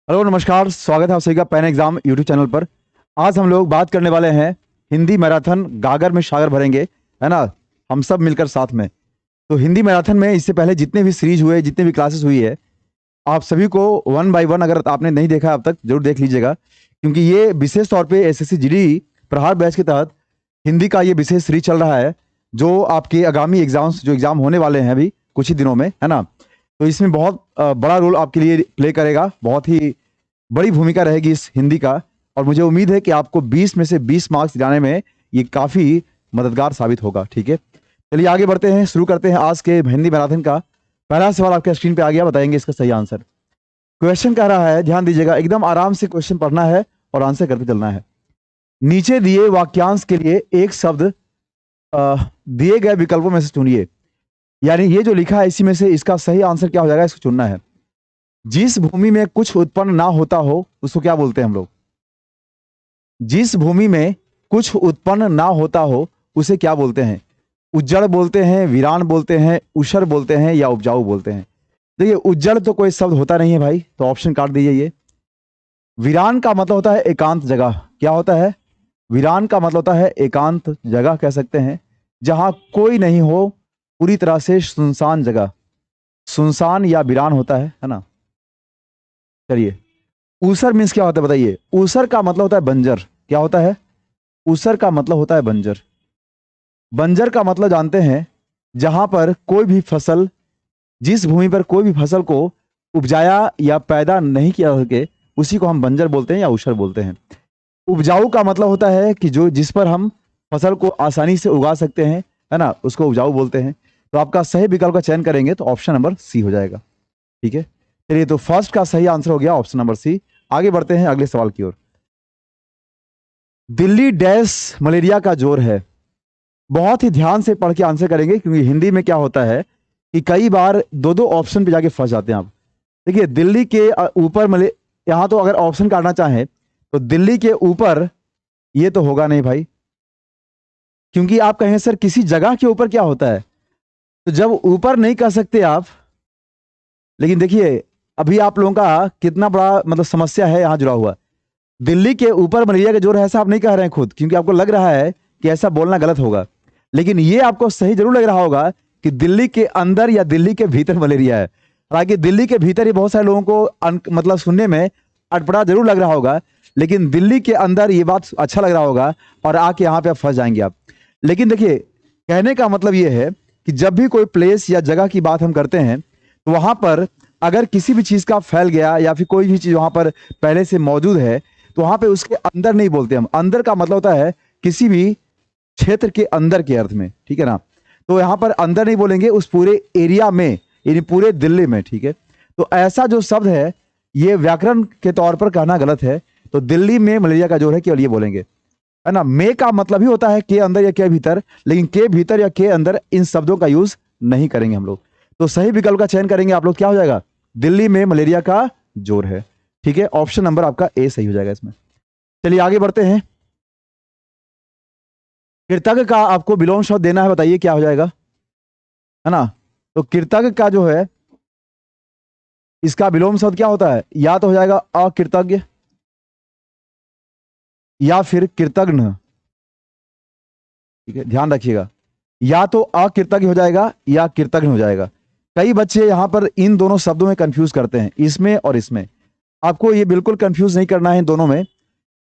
Hello नमस्कार, स्वागत है आप सभी का पैन एग्जाम यूट्यूब चैनल पर। आज हम लोग बात करने वाले हैं हिंदी मैराथन गागर में सागर भरेंगे, है ना। हम सब मिलकर साथ में। तो हिंदी मैराथन में इससे पहले जितने भी सीरीज हुए, जितने भी क्लासेस हुई है, आप सभी को वन बाय वन, अगर आपने नहीं देखा अब तक, जरूर देख लीजिएगा। क्योंकि ये विशेष तौर पे एसएससी जीडी प्रहार बैच के तहत हिंदी का ये विशेष सीरीज चल रहा है, जो आपके आगामी एग्जाम्स, जो एग्जाम होने वाले हैं अभी कुछ ही दिनों में, है ना। तो इसमें बहुत बड़ा रोल आपके लिए प्ले करेगा, बहुत ही बड़ी भूमिका रहेगी इस हिंदी का। और मुझे उम्मीद है कि आपको 20 में से 20 मार्क्स दिलाने में ये काफ़ी मददगार साबित होगा। ठीक है, चलिए आगे बढ़ते हैं, शुरू करते हैं आज के हिंदी मैराथन का। पहला सवाल आपके स्क्रीन पे आ गया, बताएंगे इसका सही आंसर। क्वेश्चन कह रहा है, ध्यान दीजिएगा, एकदम आराम से क्वेश्चन पढ़ना है और आंसर करते चलना है। नीचे दिए वाक्यांश के लिए एक शब्द दिए गए विकल्पों में से चुनिए। यानी ये जो लिखा है इसी में से इसका सही आंसर क्या हो जाएगा, इसको चुनना है। जिस भूमि में कुछ उत्पन्न ना होता हो उसको क्या बोलते हैं हम लोग? जिस भूमि में कुछ उत्पन्न ना होता हो उसे क्या बोलते हैं? उज्जड़ बोलते हैं, वीरान बोलते हैं, ऊषर बोलते हैं, या उपजाऊ बोलते हैं? देखिए, उज्जड़ तो कोई शब्द होता नहीं है भाई, तो ऑप्शन काट दीजिए ये। वीरान का मतलब होता है एकांत जगह। क्या होता है? वीरान का मतलब होता है एकांत जगह, कह सकते हैं जहां कोई नहीं हो, पूरी तरह से सुनसान जगह, सुनसान या वीरान होता है ना। चलिए, ऊसर मीन्स क्या होता है बताइए? ऊसर का मतलब होता है बंजर। क्या होता है? ऊसर का मतलब होता है बंजर। बंजर का मतलब जानते हैं, जहां पर कोई भी फसल, जिस भूमि पर कोई भी फसल को उपजाया या पैदा नहीं किया जा सके, उसी को हम बंजर बोलते हैं या ऊसर बोलते हैं। उपजाऊ का मतलब होता है कि जो जिस पर हम फसल को आसानी से उगा सकते हैं, है ना, उसको उपजाऊ बोलते हैं। तो आपका सही विकल्प का चयन करेंगे तो ऑप्शन नंबर सी हो जाएगा। ठीक है, चलिए, तो फर्स्ट का सही आंसर हो गया ऑप्शन नंबर सी। आगे बढ़ते हैं अगले सवाल की ओर। दिल्ली डैश मलेरिया का जोर है। बहुत ही ध्यान से पढ़ के आंसर करेंगे, क्योंकि हिंदी में क्या होता है कि कई बार दो दो ऑप्शन पे जाके फंस जाते हैं आप। देखिए, दिल्ली के ऊपर मले, यहां तो अगर ऑप्शन काटना चाहें तो दिल्ली के ऊपर ये तो होगा नहीं भाई, क्योंकि आप कहें सर किसी जगह के ऊपर क्या होता है, तो जब ऊपर नहीं कह सकते आप। लेकिन देखिए, अभी आप लोगों का कितना बड़ा मतलब समस्या है यहाँ जुड़ा हुआ। दिल्ली के ऊपर मलेरिया का जोर है, ऐसा आप नहीं कह रहे हैं खुद, क्योंकि आपको लग रहा है कि ऐसा बोलना गलत होगा। लेकिन ये आपको सही जरूर लग रहा होगा कि दिल्ली के अंदर या दिल्ली के भीतर मलेरिया है। हालांकि दिल्ली के भीतर ही बहुत सारे लोगों को मतलब सुनने में अटपटा जरूर लग रहा होगा, लेकिन दिल्ली के अंदर ये बात अच्छा लग रहा होगा और आके यहाँ पे आप फंस जाएंगे आप। लेकिन देखिए, कहने का मतलब ये है कि जब भी कोई प्लेस या जगह की बात हम करते हैं, तो वहां पर अगर किसी भी चीज का फैल गया या फिर कोई भी चीज वहां पर पहले से मौजूद है, तो वहां पे उसके अंदर नहीं बोलते हम। अंदर का मतलब होता है किसी भी क्षेत्र के अंदर के अर्थ में, ठीक है ना। तो यहाँ पर अंदर नहीं बोलेंगे, उस पूरे एरिया में, यानी पूरे दिल्ली में। ठीक है, तो ऐसा जो शब्द है ये व्याकरण के तौर पर कहना गलत है। तो दिल्ली में मलेरिया का जोर है, केवल ये बोलेंगे, है ना। मे का मतलब ही होता है के अंदर या के भीतर, लेकिन के भीतर या के अंदर इन शब्दों का यूज नहीं करेंगे हम लोग। तो सही विकल्प का चयन करेंगे आप लोग, क्या हो जाएगा? दिल्ली में मलेरिया का जोर है। ठीक है, ऑप्शन नंबर आपका ए सही हो जाएगा इसमें। चलिए आगे बढ़ते हैं। कृतज्ञ का आपको विलोम शब्द देना है, बताइए क्या हो जाएगा, है ना। तो कृतज्ञ का जो है, इसका विलोम शब्द क्या होता है? या तो हो जाएगा अकृतज्ञ या फिर कृतघ्न। ठीक है, ध्यान रखिएगा, या तो अकृतज्ञ हो जाएगा या कृतघ्न हो जाएगा। कई बच्चे यहां पर इन दोनों शब्दों में कंफ्यूज करते हैं, इसमें और इसमें। आपको ये बिल्कुल कंफ्यूज नहीं करना है इन दोनों में।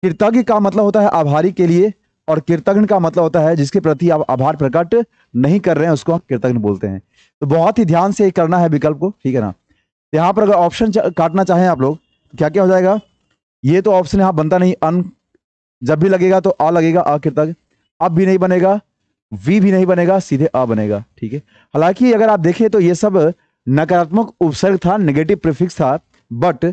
कृतज्ञ का मतलब होता है आभारी के लिए, और कृतज्ञ का मतलब होता है जिसके प्रति आप आभार प्रकट नहीं कर रहे हैं, उसको हम कृतज्ञ बोलते हैं। तो बहुत ही ध्यान से करना है विकल्प को, ठीक है ना। तो यहाँ पर अगर ऑप्शन काटना चाहें आप लोग, क्या क्या हो जाएगा? ये तो ऑप्शन यहाँ बनता नहीं, अन जब भी लगेगा तो आ लगेगा, अकृतज्ञ। अब भी नहीं बनेगा, वी भी नहीं बनेगा, सीधे अ बनेगा। ठीक है, हालांकि अगर आप देखें तो ये सब नकारात्मक उपसर्ग था, नेगेटिव प्रीफिक्स था, बट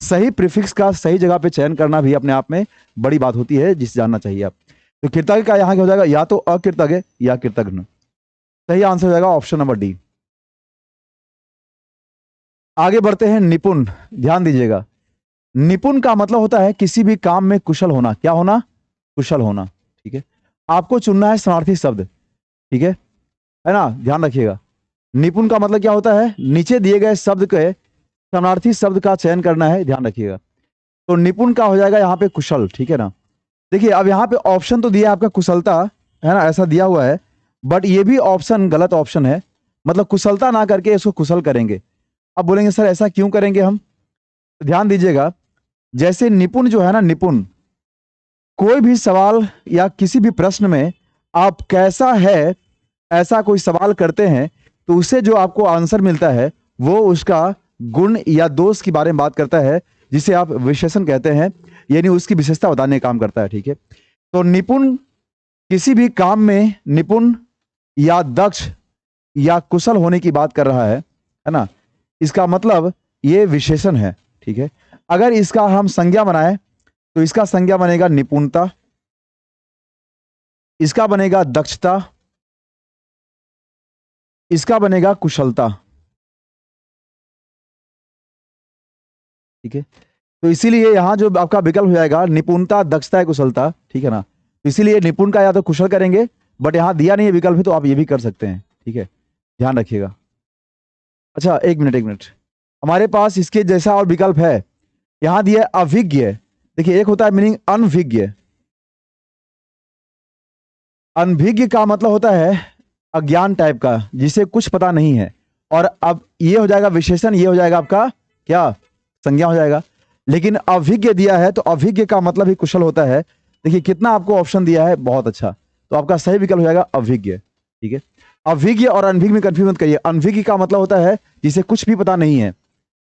सही प्रीफिक्स का सही जगह पे चयन करना भी अपने आप में बड़ी बात होती है, जिसे जानना चाहिए आप। तो कृतज्ञ का यहाँ क्या हो जाएगा? या तो अकृतज्ञ या कृतघ्न। सही आंसर हो जाएगा ऑप्शन नंबर डी। आगे बढ़ते हैं, निपुण। ध्यान दीजिएगा, निपुण का मतलब होता है किसी भी काम में कुशल होना। क्या होना? कुशल होना। ठीक है, आपको चुनना है समानार्थी शब्द, ठीक है ना, ध्यान रखिएगा। निपुण का मतलब क्या होता है? नीचे दिए गए शब्द के समानार्थी शब्द का चयन करना है, ध्यान रखिएगा। तो निपुण का हो जाएगा यहाँ पे कुशल, ठीक है ना। देखिए अब यहाँ पे ऑप्शन तो दिया है आपका कुशलता, है ना, ऐसा दिया हुआ है, बट ये भी ऑप्शन गलत ऑप्शन है। मतलब कुशलता ना करके इसको कुशल करेंगे। अब बोलेंगे सर ऐसा क्यों करेंगे हम? तो ध्यान दीजिएगा, जैसे निपुण जो है ना, निपुण, कोई भी सवाल या किसी भी प्रश्न में आप कैसा है ऐसा कोई सवाल करते हैं तो उससे जो आपको आंसर मिलता है वो उसका गुण या दोष के बारे में बात करता है, जिसे आप विशेषण कहते हैं, यानी उसकी विशेषता बताने का काम करता है, ठीक है। तो निपुण किसी भी काम में निपुण या दक्ष या कुशल होने की बात कर रहा है ना। इसका मतलब ये विशेषण है, ठीक है। अगर इसका हम संज्ञा बनाए तो इसका संज्ञा बनेगा निपुणता, इसका बनेगा दक्षता, इसका बनेगा कुशलता, ठीक है। तो इसीलिए यहां जो आपका विकल्प हो जाएगा निपुणता, दक्षता, कुशलता, ठीक है ना। तो इसीलिए निपुण का या तो कुशल करेंगे, बट यहां दिया नहीं है विकल्प है, तो आप ये भी कर सकते हैं, ठीक है, ध्यान रखिएगा। अच्छा एक मिनट, हमारे पास इसके जैसा और विकल्प है, यहां दिया है अभिज्ञ। देखिए एक होता है मीनिंग अनभिज्ञ। अनभिज्ञ का मतलब होता है अज्ञान टाइप का, जिसे कुछ पता नहीं है। और अब ये हो जाएगा विशेषण, ये हो जाएगा आपका क्या, संज्ञा हो जाएगा। लेकिन अभिज्ञ दिया है तो अभिज्ञ का मतलब ही कुशल होता है। देखिए कितना आपको ऑप्शन दिया है, बहुत अच्छा। तो आपका सही विकल्प हो जाएगा अभिज्ञ, ठीक है। अभिज्ञ और अनभिज्ञ में कंफ्यूज मत करिए। अनभिज्ञ का मतलब होता है जिसे कुछ भी पता नहीं है,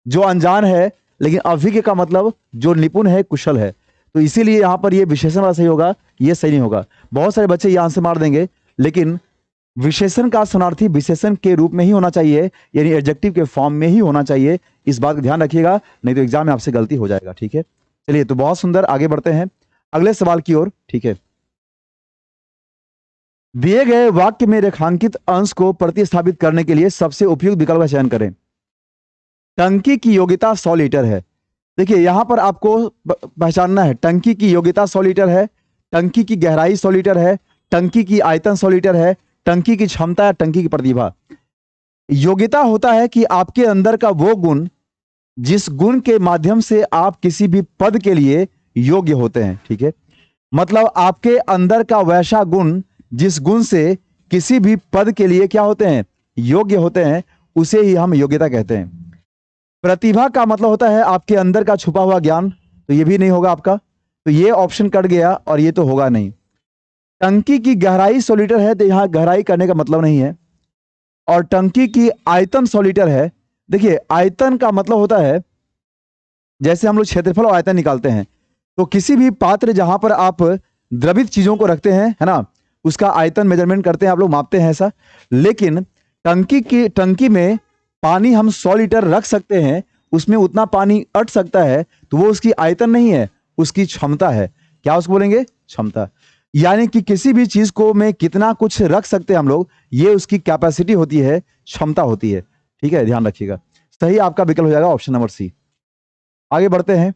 जो अनजान है। लेकिन अभिज्ञ का मतलब जो निपुण है, कुशल है। तो इसीलिए यहां पर ये विशेषण वाला सही होगा, ये सही नहीं होगा। बहुत सारे बच्चे ये आंसर मार देंगे, लेकिन विशेषण का समानार्थी विशेषण के रूप में ही होना चाहिए, यानी एडजेक्टिव के फॉर्म में ही होना चाहिए। इस बात का ध्यान रखिएगा, नहीं तो एग्जाम में आपसे गलती हो जाएगा, ठीक है। चलिए तो बहुत सुंदर, आगे बढ़ते हैं अगले सवाल की ओर, ठीक है। दिए गए वाक्य में रेखांकित अंश को प्रतिस्थापित करने के लिए सबसे उपयुक्त विकल्प का चयन करें। टंकी की योग्यता 100 लीटर है। देखिए यहां पर आपको पहचानना है, टंकी की योग्यता 100 लीटर है, टंकी की गहराई 100 लीटर है, टंकी की आयतन 100 लीटर है, टंकी की क्षमता या टंकी की प्रतिभा। योग्यता होता है कि आपके अंदर का वो गुण जिस गुण के माध्यम से आप किसी भी पद के लिए योग्य होते हैं, ठीक है। मतलब आपके अंदर का वैसा गुण जिस गुण से किसी भी पद के लिए क्या होते हैं, योग्य होते हैं, उसे ही हम योग्यता कहते हैं। प्रतिभा का मतलब होता है आपके अंदर का छुपा हुआ ज्ञान, तो ये भी नहीं होगा आपका, तो ये ऑप्शन कट गया और ये तो होगा नहीं। टंकी की गहराई 100 लीटर है, तो यहां गहराई करने का मतलब नहीं है। और टंकी की आयतन 100 लीटर है। देखिए आयतन का मतलब होता है, जैसे हम लोग क्षेत्रफल और आयतन निकालते हैं, तो किसी भी पात्र जहां पर आप द्रवित चीजों को रखते हैं, है ना, उसका आयतन मेजरमेंट करते हैं, आप लोग मापते हैं ऐसा। लेकिन टंकी में पानी हम 100 लीटर रख सकते हैं, उसमें उतना पानी अट सकता है, तो वो उसकी आयतन नहीं है, उसकी क्षमता है। क्या उसको बोलेंगे, क्षमता। यानी कि किसी भी चीज को में कितना कुछ रख सकते हैं हम लोग, ये उसकी कैपेसिटी होती है, क्षमता होती है, ठीक है, ध्यान रखिएगा। सही आपका विकल्प हो जाएगा ऑप्शन नंबर सी। आगे बढ़ते हैं।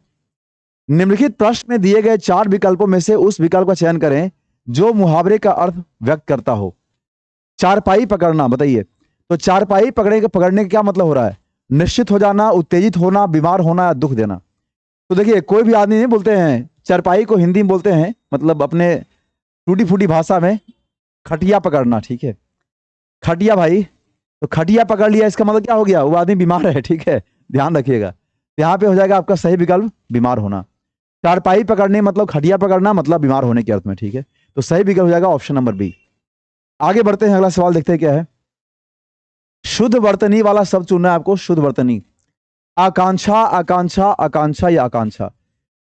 निम्नलिखित प्रश्न में दिए गए 4 विकल्पों में से उस विकल्प का चयन करें जो मुहावरे का अर्थ व्यक्त करता हो। चारपाई पकड़ना, बताइए। तो चारपाई पकड़ने का क्या मतलब हो रहा है, निश्चित हो जाना, उत्तेजित होना, बीमार होना या दुख देना। तो देखिए कोई भी आदमी नहीं बोलते हैं चारपाई को, हिंदी में बोलते हैं मतलब अपने टूटी फूटी भाषा में खटिया पकड़ना, ठीक है। खटिया भाई, तो खटिया पकड़ लिया, इसका मतलब क्या हो गया, वो आदमी बीमार है, ठीक है, ध्यान रखिएगा। यहाँ पे हो जाएगा आपका सही विकल्प बीमार होना। चारपाई पकड़ने मतलब खटिया पकड़ना, मतलब बीमार होने के अर्थ में, ठीक है। तो सही विकल्प हो जाएगा ऑप्शन नंबर बी। आगे बढ़ते हैं, अगला सवाल देखते हैं क्या है। शुद्ध वर्तनी वाला शब्द चुनना है आपको, शुद्ध वर्तनी। आकांक्षा, आकांक्षा, आकांक्षा या आकांक्षा।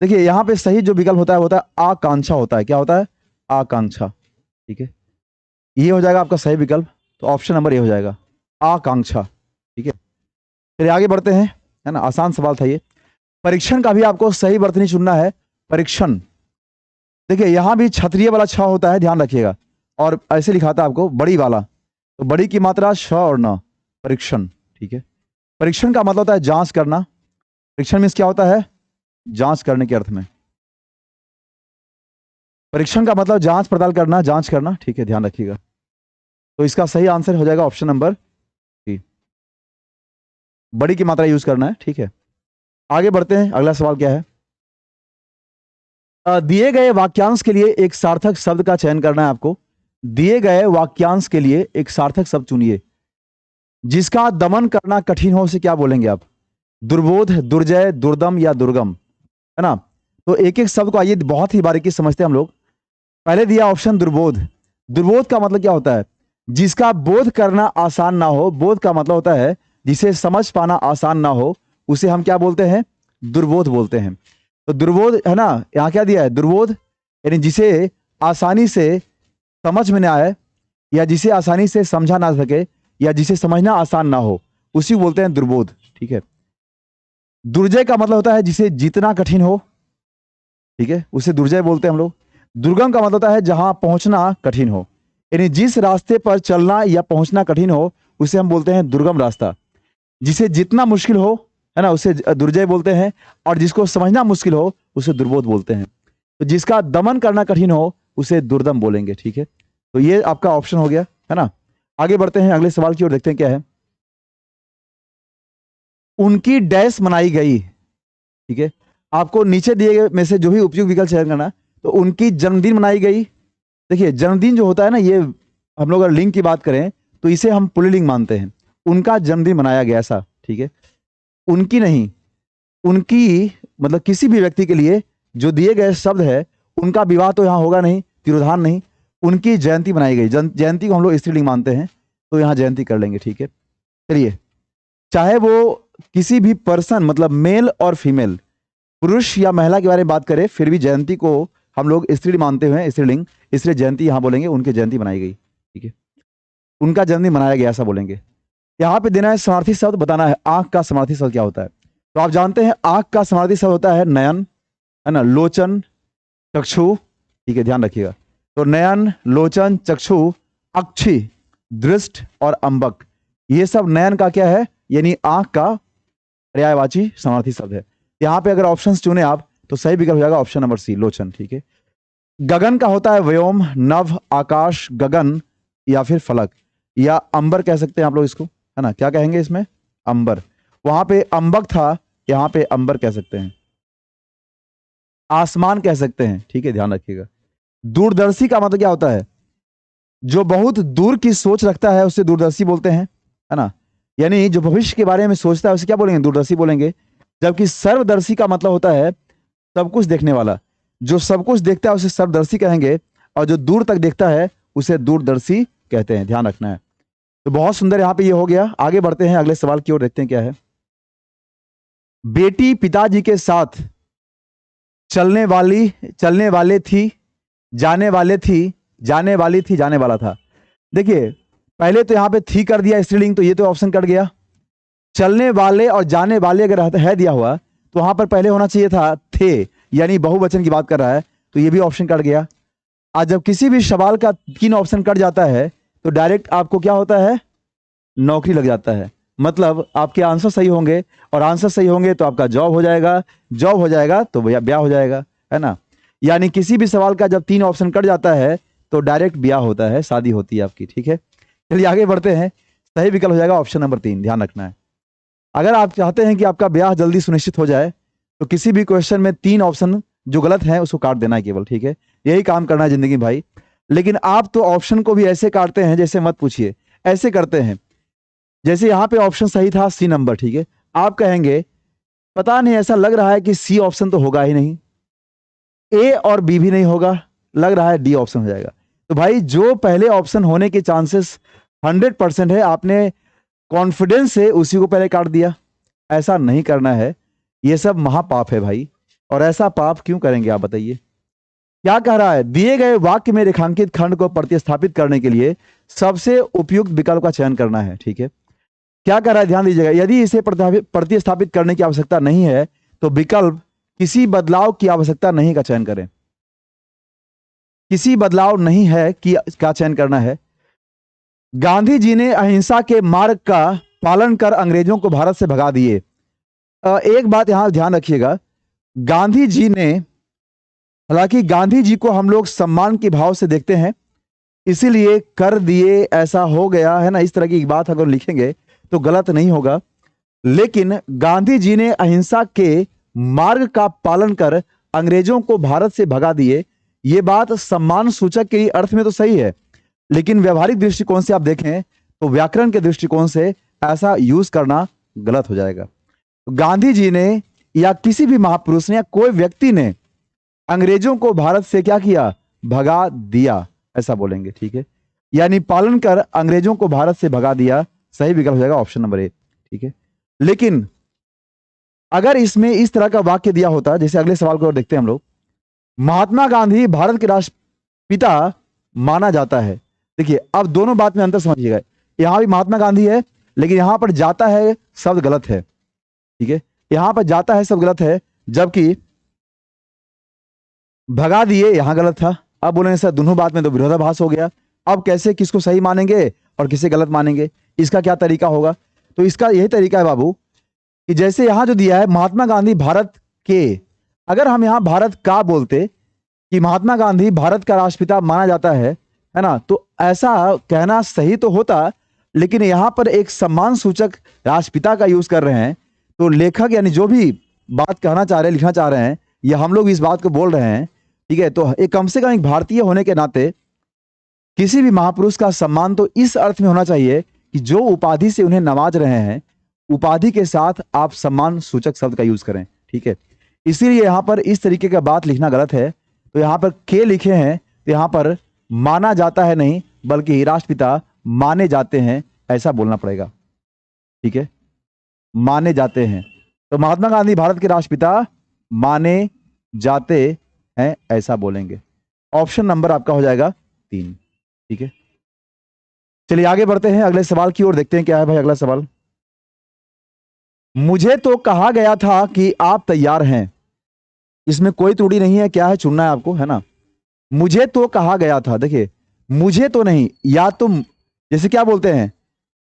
देखिए यहां पे सही जो विकल्प होता है आकांक्षा होता है। क्या होता है, आकांक्षा, ठीक है। ये हो जाएगा आपका सही विकल्प, तो ऑप्शन नंबर ए हो जाएगा आकांक्षा, ठीक है। चलिए आगे बढ़ते हैं, है ना, आसान सवाल था ये। परीक्षण का भी आपको सही वर्तनी चुनना है। परीक्षण, देखिए यहां भी क्षत्रिय वाला छ होता है, ध्यान रखिएगा। और ऐसे लिखा था आपको बड़ी वाला, तो बड़ी की मात्रा श और न, परीक्षण, ठीक है। परीक्षण का मतलब होता है जांच करना। परीक्षण मीन्स क्या होता है, जांच करने के अर्थ में। परीक्षण का मतलब जांच पड़ताल करना, जांच करना, ठीक है, ध्यान रखिएगा। तो इसका सही आंसर हो जाएगा ऑप्शन नंबर सी, बड़ी की मात्रा यूज करना है, ठीक है। आगे बढ़ते हैं, अगला सवाल क्या है। दिए गए वाक्यांश के लिए एक सार्थक शब्द का चयन करना है आपको। दिए गए वाक्यांश के लिए एक सार्थक शब्द चुनिए जिसका दमन करना कठिन हो। उसे क्या बोलेंगे आप? दुर्बोध, दुर्जय, दुर्दम या दुर्गम, है ना? तो एक एक शब्द को आइए बहुत ही बारीकी समझते हैं हम लोग। पहले दिया ऑप्शन दुर्बोध। दुर्बोध का मतलब क्या होता है? जिसका बोध करना आसान ना हो। बोध का मतलब होता है जिसे समझ पाना आसान ना हो, उसे हम क्या बोलते हैं? दुर्बोध बोलते हैं। तो दुर्बोध, है ना, यहाँ क्या दिया है? दुर्बोध यानी जिसे आसानी से समझ में ना आए, या जिसे आसानी से समझा ना सके, या जिसे समझना आसान ना हो, उसी को बोलते हैं दुर्बोध। ठीक है। दुर्जय का मतलब होता है जिसे जीतना कठिन हो। ठीक है, उसे दुर्जय बोलते हैं हम लोग। दुर्गम का मतलब होता है जहां पहुंचना कठिन हो, यानी जिस रास्ते पर चलना या पहुंचना कठिन हो उसे हम बोलते हैं दुर्गम रास्ता। जिसे जितना मुश्किल हो, है ना, उसे दुर्जय बोलते हैं, और जिसको समझना मुश्किल हो उसे दुर्बोध बोलते हैं। तो जिसका दमन करना कठिन हो उसे दुर्दम बोलेंगे। ठीक है, तो ये आपका ऑप्शन हो गया, है ना। आगे बढ़ते हैं अगले सवाल की ओर, देखते हैं क्या है। उनकी डैश मनाई गई। ठीक है, आपको नीचे दिए गए में से जो भी उपयुक्त विकल्प चयन करना। तो उनकी जन्मदिन मनाई गई। देखिए, जन्मदिन जो होता है ना, ये हम लोग अगर लिंग की बात करें तो इसे हम पुल्लिंग मानते हैं। उनका जन्मदिन मनाया गया, ऐसा। ठीक है, उनकी नहीं, उनकी मतलब किसी भी व्यक्ति के लिए जो दिए गए शब्द है, उनका विवाह तो यहाँ होगा नहीं, तिरोधान नहीं। उनकी जयंती मनाई गई। जयंती को हम लोग स्त्रीलिंग मानते हैं, तो यहाँ जयंती कर लेंगे। ठीक है, चलिए, चाहे वो किसी भी पर्सन मतलब मेल और फीमेल, पुरुष या महिला के बारे में बात करें, फिर भी जयंती को हम लोग स्त्री मानते हुए स्त्रीलिंग, इसलिए जयंती यहाँ बोलेंगे। उनकी जयंती मनाई गई। ठीक है, उनका जन्मदिन मनाया गया, ऐसा बोलेंगे। यहाँ पे देना है समार्थी शब्द, बताना है आंख का समार्थी शब्द क्या होता है। तो आप जानते हैं आंख का समार्थी शब्द होता है नयन, है ना, लोचन, चक्षु। ठीक है, ध्यान रखिएगा। तो नयन, लोचन, चक्षु, अक्षि, दृष्ट और अंबक, ये सब नयन का क्या है, यानी आंख का पर्यायवाची समार्थी शब्द है। यहाँ पे अगर ऑप्शंस चुने आप तो सही विकल्प हो जाएगा ऑप्शन नंबर सी, लोचन। ठीक है। गगन का होता है व्योम, नभ, आकाश, गगन या फिर फलक, या अंबर कह सकते हैं आप लोग इसको, है ना। क्या कहेंगे इसमें? अंबर। वहां पे अंबक था, यहाँ पे अंबर कह सकते हैं। आसमान कह सकते हैं। ठीक है, ध्यान रखिएगा। दूरदर्शी का मतलब क्या होता है? जो बहुत दूर की सोच रखता है उसे दूरदर्शी बोलते हैं, है ना। यानी जो भविष्य के बारे में सोचता है उसे क्या बोलेंगे? दूरदर्शी बोलेंगे। जबकि सर्वदर्शी का मतलब होता है सब कुछ देखने वाला। जो सब कुछ देखता है उसे सर्वदर्शी कहेंगे, और जो दूर तक देखता है उसे दूरदर्शी कहते हैं। ध्यान रखना है। तो बहुत सुंदर यहाँ पे ये हो गया। आगे बढ़ते हैं अगले सवाल की ओर, देखते हैं क्या है। बेटी पिताजी के साथ चलने वाले थी, जाने वाले थी, जाने वाली थी, जाने वाला था। देखिए, पहले तो यहाँ पे थी कर दिया स्त्रीलिंग, तो ये तो ऑप्शन कट गया। चलने वाले और जाने वाले अगर है दिया हुआ तो वहां पर पहले होना चाहिए था थे, यानी बहुवचन की बात कर रहा है, तो ये भी ऑप्शन कट गया। आज जब किसी भी सवाल का 3 ऑप्शन कट जाता है तो डायरेक्ट आपको क्या होता है? नौकरी लग जाता है। मतलब आपके आंसर सही होंगे, और आंसर सही होंगे तो आपका जॉब हो जाएगा, जॉब हो जाएगा तो ब्याह हो जाएगा, है ना। यानी किसी भी सवाल का जब 3 ऑप्शन कट जाता है तो डायरेक्ट ब्याह होता है, शादी होती है आपकी। ठीक है, चलिए आगे बढ़ते हैं। सही विकल्प हो जाएगा ऑप्शन नंबर 3, ध्यान रखना है। अगर आप चाहते हैं कि आपका ब्याह जल्दी सुनिश्चित हो जाए तो किसी भी क्वेश्चन में 3 ऑप्शन जो गलत हैं उसको काट देना है केवल। ठीक है, यही काम करना है जिंदगी भाई। लेकिन आप तो ऑप्शन को भी ऐसे काटते हैं, जैसे मत पूछिए, ऐसे करते हैं जैसे यहाँ पे ऑप्शन सही था सी नंबर। ठीक है, आप कहेंगे पता नहीं, ऐसा लग रहा है कि सी ऑप्शन तो होगा ही नहीं, ए और बी भी नहीं होगा, लग रहा है डी ऑप्शन हो जाएगा। तो भाई जो पहले ऑप्शन होने के चांसेस 100% है, आपने कॉन्फिडेंस से उसी को पहले काट दिया। ऐसा नहीं करना है, ये सब महापाप है भाई। और ऐसा पाप क्यों करेंगे आप बताइए? क्या कह रहा है? दिए गए वाक्य में रेखांकित खंड को प्रतिस्थापित करने के लिए सबसे उपयुक्त विकल्प का चयन करना है। ठीक है, क्या कह रहा है ध्यान दीजिएगा। यदि इसे प्रतिस्थापित करने की आवश्यकता नहीं है तो विकल्प किसी बदलाव की आवश्यकता नहीं का चयन करें। किसी बदलाव नहीं है कि का चयन करना है। गांधी जी ने अहिंसा के मार्ग का पालन कर अंग्रेजों को भारत से भगा दिए। एक बात यहां ध्यान रखिएगा, गांधी जी ने, हालांकि गांधी जी को हम लोग सम्मान के भाव से देखते हैं, इसीलिए कर दिए, ऐसा हो गया, है ना, इस तरह की बात अगर लिखेंगे तो गलत नहीं होगा। लेकिन गांधी जी ने अहिंसा के मार्ग का पालन कर अंग्रेजों को भारत से भगा दिए, ये बात सम्मान सूचक के अर्थ में तो सही है, लेकिन व्यवहारिक दृष्टिकोण से आप देखें तो व्याकरण के दृष्टिकोण से ऐसा यूज करना गलत हो जाएगा। गांधी जी ने या किसी भी महापुरुष ने या कोई व्यक्ति ने अंग्रेजों को भारत से क्या किया? भगा दिया, ऐसा बोलेंगे। ठीक है, यानी पालन कर अंग्रेजों को भारत से भगा दिया, सही विकल्प हो जाएगा ऑप्शन नंबर ए। ठीक है, लेकिन अगर इसमें इस तरह का वाक्य दिया होता, जैसे अगले सवाल को और देखते हैं हम लोग, महात्मा गांधी भारत के राष्ट्रपिता माना जाता है। देखिए, अब दोनों बात में अंतर समझिएगा, यहां भी महात्मा गांधी है, लेकिन यहां पर जाता है शब्द गलत है। ठीक है, यहां पर जाता है शब्द गलत है, जबकि भगा दिए यहां गलत था। अब बोलेंगे सर दोनों बात में तो विरोधाभास हो गया, अब कैसे किसको सही मानेंगे और किसे गलत मानेंगे, इसका क्या तरीका होगा? तो इसका यही तरीका है बाबू कि जैसे यहां जो दिया है महात्मा गांधी भारत के, अगर हम यहां भारत का बोलते कि महात्मा गांधी भारत का राष्ट्रपिता माना जाता है ना, तो ऐसा कहना सही तो होता, लेकिन यहां पर एक सम्मान सूचक राष्ट्रपिता का यूज कर रहे हैं, तो लेखक यानी जो भी बात कहना चाह रहे हैं, लिखना चाह रहे हैं, या हम लोग इस बात को बोल रहे हैं, ठीक है, तो एक कम से कम एक भारतीय होने के नाते किसी भी महापुरुष का सम्मान तो इस अर्थ में होना चाहिए कि जो उपाधि से उन्हें नवाज रहे हैं, उपाधि के साथ आप सम्मान सूचक शब्द का यूज करें। ठीक है, इसीलिए यहां पर इस तरीके का बात लिखना गलत है, तो यहां पर के लिखे हैं, तो यहां पर माना जाता है नहीं, बल्कि राष्ट्रपिता माने जाते हैं, ऐसा बोलना पड़ेगा। ठीक है, माने जाते हैं, तो महात्मा गांधी भारत के राष्ट्रपिता माने जाते हैं, ऐसा बोलेंगे। ऑप्शन नंबर आपका हो जाएगा 3। ठीक है, चलिए आगे बढ़ते हैं अगले सवाल की ओर, देखते हैं क्या है भाई अगला सवाल। मुझे तो कहा गया था कि आप तैयार हैं, इसमें कोई त्रुटि नहीं है, क्या है चुनना है आपको, है ना। मुझे तो कहा गया था, देखिए मुझे तो नहीं, या तुम जैसे क्या बोलते हैं,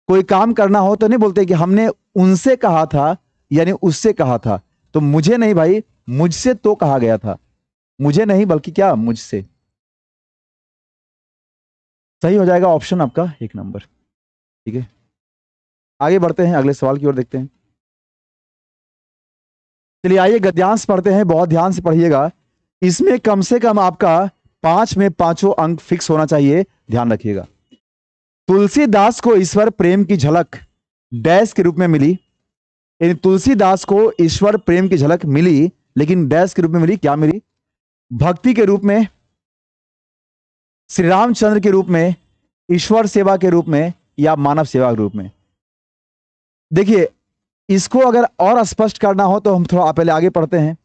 कोई काम करना हो तो नहीं बोलते कि हमने उनसे कहा था यानी उससे कहा था, तो मुझे नहीं भाई, मुझसे तो कहा गया था, मुझे नहीं बल्कि क्या, मुझसे। सही हो जाएगा ऑप्शन आपका 1 नंबर। ठीक है, आगे बढ़ते हैं अगले सवाल की ओर, देखते हैं। चलिए आइए गद्यांश पढ़ते हैं, बहुत ध्यान से पढ़िएगा, इसमें कम से कम आपका 5 में 5 अंक फिक्स होना चाहिए, ध्यान रखिएगा। तुलसीदास को ईश्वर प्रेम की झलक डैश के रूप में मिली, यानी तुलसीदास को ईश्वर प्रेम की झलक मिली, लेकिन डैश के रूप में मिली, क्या मिली? भक्ति के रूप में, श्री रामचंद्र के रूप में, ईश्वर सेवा के रूप में, या मानव सेवा के रूप में। देखिए, इसको अगर और स्पष्ट करना हो तो हम थोड़ा पहले आगे पढ़ते हैं।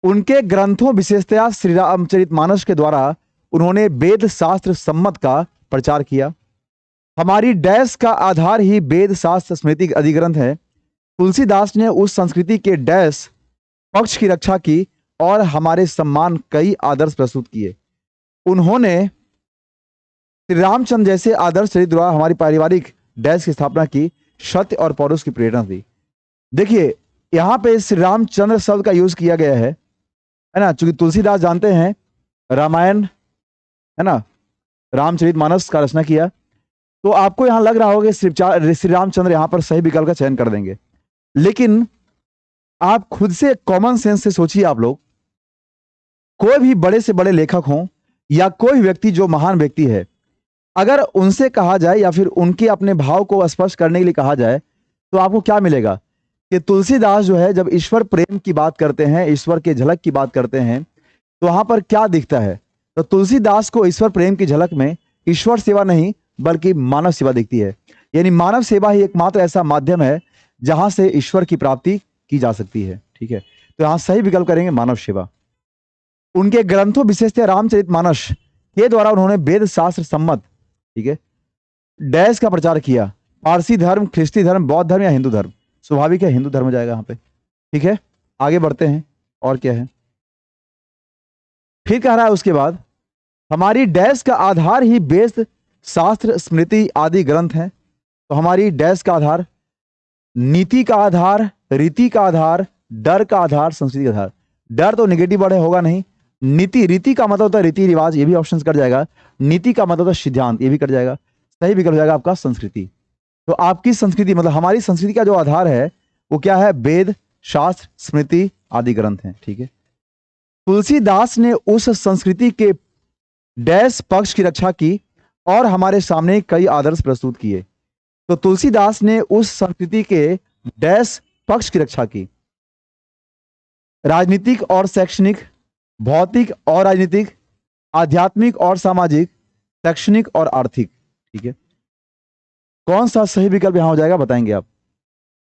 उनके ग्रंथों विशेषतया श्री रामचरितमानस के द्वारा उन्होंने वेद शास्त्र सम्मत का प्रचार किया। हमारी डैश का आधार ही वेद शास्त्र स्मृति अधिग्रंथ है। तुलसीदास ने उस संस्कृति के डैश पक्ष की रक्षा की और हमारे सम्मान कई आदर्श प्रस्तुत किए। उन्होंने श्री रामचंद्र जैसे आदर्श चरित्र द्वारा हमारी पारिवारिक डैश की स्थापना की, सत्य और पौरुष की प्रेरणा दी। देखिए, यहां पे श्री रामचंद्र शब्द का यूज किया गया है ना, चूंकि तुलसीदास जानते हैं रामायण, है ना, रामचरितमानस का रचना किया, तो आपको यहां लग रहा होगा श्री रामचंद्र यहां पर सही विकल्प का चयन कर देंगे, लेकिन आप खुद से कॉमन सेंस से सोचिए। आप लोग कोई भी बड़े से बड़े लेखक हों या कोई व्यक्ति जो महान व्यक्ति है, अगर उनसे कहा जाए या फिर उनके अपने भाव को स्पष्ट करने के लिए कहा जाए, तो आपको क्या मिलेगा कि तुलसीदास जो है जब ईश्वर प्रेम की बात करते हैं, ईश्वर के झलक की बात करते हैं, तो वहां पर क्या दिखता है? तो तुलसीदास को ईश्वर प्रेम की झलक में ईश्वर सेवा नहीं बल्कि मानव सेवा दिखती है, यानी मानव सेवा ही एकमात्र ऐसा माध्यम है जहां से ईश्वर की प्राप्ति की जा सकती है। ठीक है, तो यहां सही विकल्प करेंगे मानव सेवा। उनके ग्रंथों विशेषतः रामचरितमानस के द्वारा उन्होंने वेद शास्त्र सम्मत, ठीक है, डैश का प्रचार किया। पारसी धर्म, ख्रिस्ती धर्म, बौद्ध धर्म या हिंदू धर्म? स्वाभाविक है हिंदू धर्म जाएगा यहाँ पे। ठीक है, आगे बढ़ते हैं, और क्या है फिर कह रहा है उसके बाद, हमारी डैश का आधार ही वेद शास्त्र स्मृति आदि ग्रंथ हैं। तो हमारी डैश का आधार, नीति का आधार, रीति का आधार, डर का आधार, संस्कृति का आधार। डर तो नेगेटिव वर्ड होगा नहीं। नीति, रीति का मतलब होता है रीति रिवाज, ये भी ऑप्शन कट जाएगा। नीति का मतलब होता है सिद्धांत, ये भी कट जाएगा। सही विकल्प हो जाएगा आपका संस्कृति। तो आपकी संस्कृति मतलब हमारी संस्कृति का जो आधार है वो क्या है? वेद शास्त्र स्मृति आदि ग्रंथ हैं। ठीक है, तुलसीदास ने उस संस्कृति के डैश पक्ष की रक्षा की और हमारे सामने कई आदर्श प्रस्तुत किए। तो तुलसीदास ने उस संस्कृति के डैश पक्ष की रक्षा की। राजनीतिक और शैक्षणिक, भौतिक और राजनीतिक, आध्यात्मिक और सामाजिक, शैक्षणिक और आर्थिक। ठीक है, कौन सा सही विकल्प यहां हो जाएगा बताएंगे आप।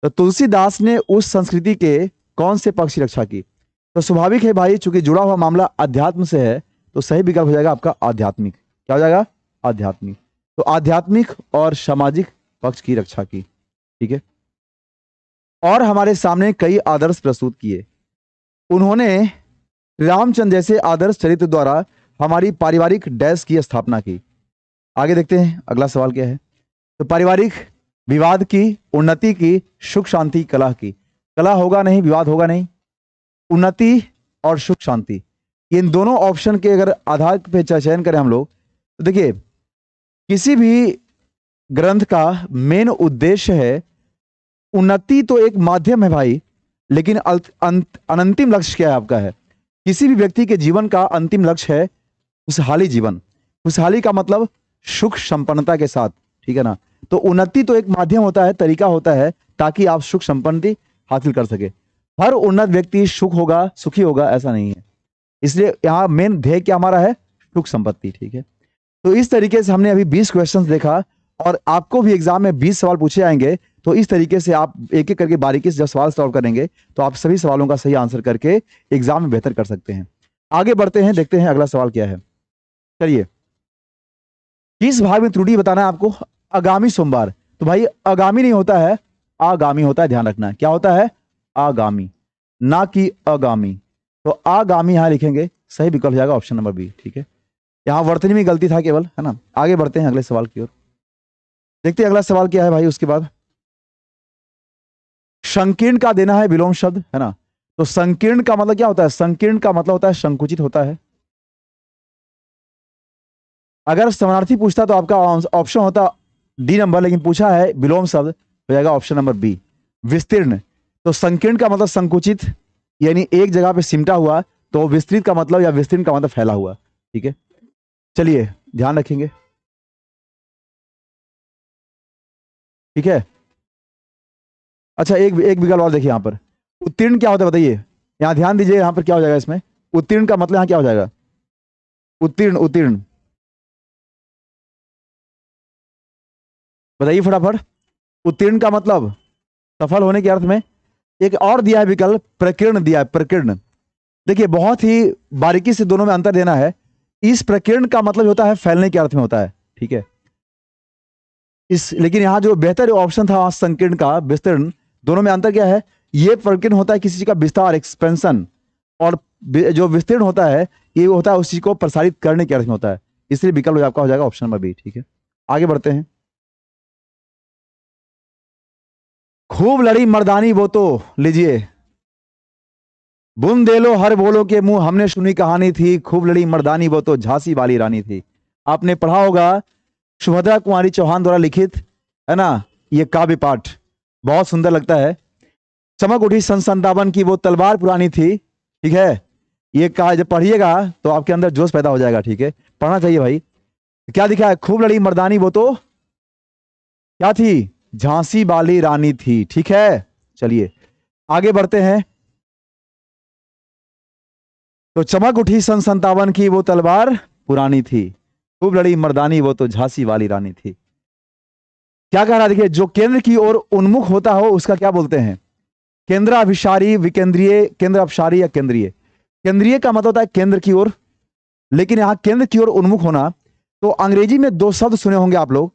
तो तुलसीदास ने उस संस्कृति के कौन से पक्ष की रक्षा की। तो स्वाभाविक है भाई, चूंकि जुड़ा हुआ मामला अध्यात्म से है तो सही विकल्प हो जाएगा आपका आध्यात्मिक। क्या हो जाएगा? आध्यात्मिक। तो आध्यात्मिक और सामाजिक पक्ष की रक्षा की। ठीक है, और हमारे सामने कई आदर्श प्रस्तुत किए। उन्होंने रामचंद्र जैसे आदर्श चरित्र द्वारा हमारी पारिवारिक डैश की स्थापना की। आगे देखते हैं अगला सवाल क्या है। तो पारिवारिक विवाद की, उन्नति की, सुख शांति, कलह की। कलह होगा नहीं, विवाद होगा नहीं, उन्नति और सुख शांति, इन दोनों ऑप्शन के अगर आधार पे चयन करें हम लोग तो देखिए, किसी भी ग्रंथ का मेन उद्देश्य है उन्नति, तो एक माध्यम है भाई, लेकिन अंतिम लक्ष्य क्या है आपका है। किसी भी व्यक्ति के जीवन का अंतिम लक्ष्य है खुशहाली जीवन। खुशहाली का मतलब सुख संपन्नता के साथ। ठीक है ना। तो उन्नति तो एक माध्यम होता है, तरीका होता है ताकि आप सुख संपन्नति हासिल कर सके। हर उन्नत व्यक्ति सुख होगा, सुखी होगा ऐसा नहीं है। इसलिए यहाँ मेन ध्येय क्या हमारा है? सुख संपत्ति। ठीक है, तो इस तरीके से हमने अभी 20 क्वेश्चंस देखा और आपको भी एग्जाम में 20 सवाल पूछे आएंगे। तो इस तरीके से आप एक एक करके बारीकी से जब सवाल सॉल्व करेंगे तो आप सभी सवालों का सही आंसर करके एग्जाम में बेहतर कर सकते हैं। आगे बढ़ते हैं, देखते हैं अगला सवाल क्या है। चलिए, किस भाग में त्रुटि बताना है आपको? आगामी सोमवार। तो भाई आगामी नहीं होता है, आगामी होता है, ध्यान रखना। क्या होता है? आगामी, ना कि अगामी। तो आगामी यहां लिखेंगे, सही विकल्प हो जाएगा ऑप्शन नंबर बी। ठीक है, यहां वर्तनी में गलती था केवल, है ना। आगे बढ़ते हैं अगले सवाल की ओर, देखते हैं अगला सवाल क्या है भाई। उसके बाद संकीर्ण का देना है विलोम शब्द, है ना। तो संकीर्ण का मतलब क्या होता है? संकीर्ण का मतलब होता है संकुचित होता है। अगर शरणार्थी पूछता तो आपका ऑप्शन होता डी नंबर, लेकिन पूछा है विलोम शब्द, हो जाएगा ऑप्शन नंबर बी विस्तीर्ण। तो संकीर्ण का मतलब संकुचित, यानी एक जगह पे सिमटा हुआ। तो विस्तृत का मतलब या विस्तीर्ण का मतलब फैला हुआ। ठीक है, चलिए ध्यान रखेंगे। ठीक है, अच्छा एक एक विकल्प और देखिए यहां पर। उत्तीर्ण क्या होता है बताइए, यहां ध्यान दीजिए, यहां पर क्या हो जाएगा इसमें? उत्तीर्ण का मतलब यहां क्या हो जाएगा? उत्तीर्ण, उत्तीर्ण बताइए फटाफट। उत्तीर्ण का मतलब सफल होने के अर्थ में। एक और दिया है विकल्प, प्रकीर्ण दिया है, प्रकीर्ण। देखिए बहुत ही बारीकी से दोनों में अंतर देना है। इस प्रकीर्ण का मतलब होता है फैलने के अर्थ में होता है। ठीक है, इस लेकिन यहां जो बेहतर ऑप्शन था संकीर्ण का विस्तीर्ण, दोनों में अंतर क्या है? ये प्रकीर्ण होता है किसी चीज का विस्तार, एक्सपेंशन, और जो विस्तीर्ण होता है ये होता है उस चीज को प्रसारित करने के अर्थ में होता है। इसलिए विकल्प आपका हो जाएगा ऑप्शन नंबर बी। ठीक है, आगे बढ़ते हैं। खूब लड़ी मर्दानी वो तो, लीजिए, बुंदेलो हर बोलो के मुंह हमने सुनी कहानी थी, खूब लड़ी मर्दानी वो तो झांसी वाली रानी थी। आपने पढ़ा होगा, सुभद्रा कुमारी चौहान द्वारा लिखित, है ना, ये काव्य पाठ बहुत सुंदर लगता है। चमक उठी सन 57 की वो तलवार पुरानी थी। ठीक है, ये कहा जब पढ़िएगा तो आपके अंदर जोश पैदा हो जाएगा। ठीक है, पढ़ना चाहिए भाई। क्या लिखा है? खूब लड़ी मर्दानी वो तो क्या थी? झांसी वाली रानी थी। ठीक है, चलिए आगे बढ़ते हैं। तो चमक उठी सन 57 की वो तलवार पुरानी थी, खूब लड़ी मर्दानी वो तो झांसी वाली रानी थी। क्या कह रहा है देखिए, जो केंद्र की ओर उन्मुख होता हो उसका क्या बोलते हैं? केंद्र अभिसारी, विकेंद्रीय, केंद्र अपसारी या केंद्रीय। केंद्रीय का मतलब होता है केंद्र की ओर, लेकिन यहां केंद्र की ओर उन्मुख होना। तो अंग्रेजी में दो शब्द सुने होंगे आप लोग,